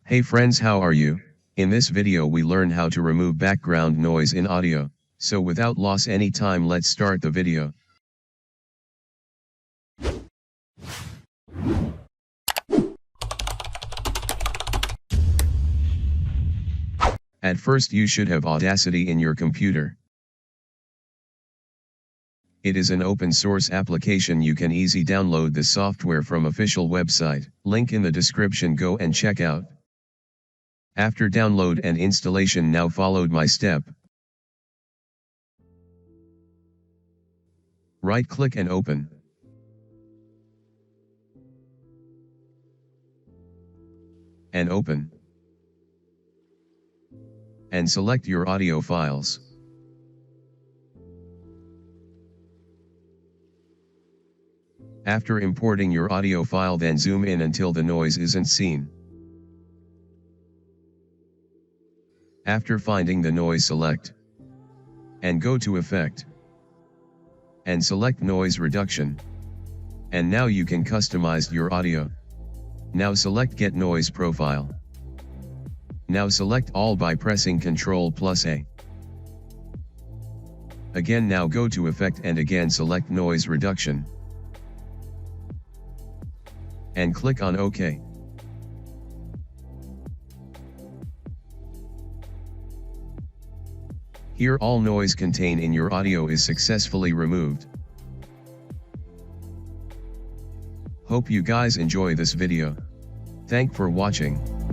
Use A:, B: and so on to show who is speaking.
A: Hey friends, how are you? In this video we learn how to remove background noise in audio, so without loss any time let's start the video. At first you should have Audacity in your computer. It is an open source application. You can easily download the software from official website, link in the description. Go and check out. After download and installation, now followed my step. Right click and open. And open. And select your audio files. After importing your audio file, then zoom in until the noise isn't seen. After finding the noise, select and go to Effect and select Noise Reduction. And now you can customize your audio. Now select Get Noise Profile. Now select All by pressing Ctrl+A. Again, now go to Effect and again select Noise Reduction. And click on OK. Here all noise contained in your audio is successfully removed. Hope you guys enjoy this video. Thank for watching.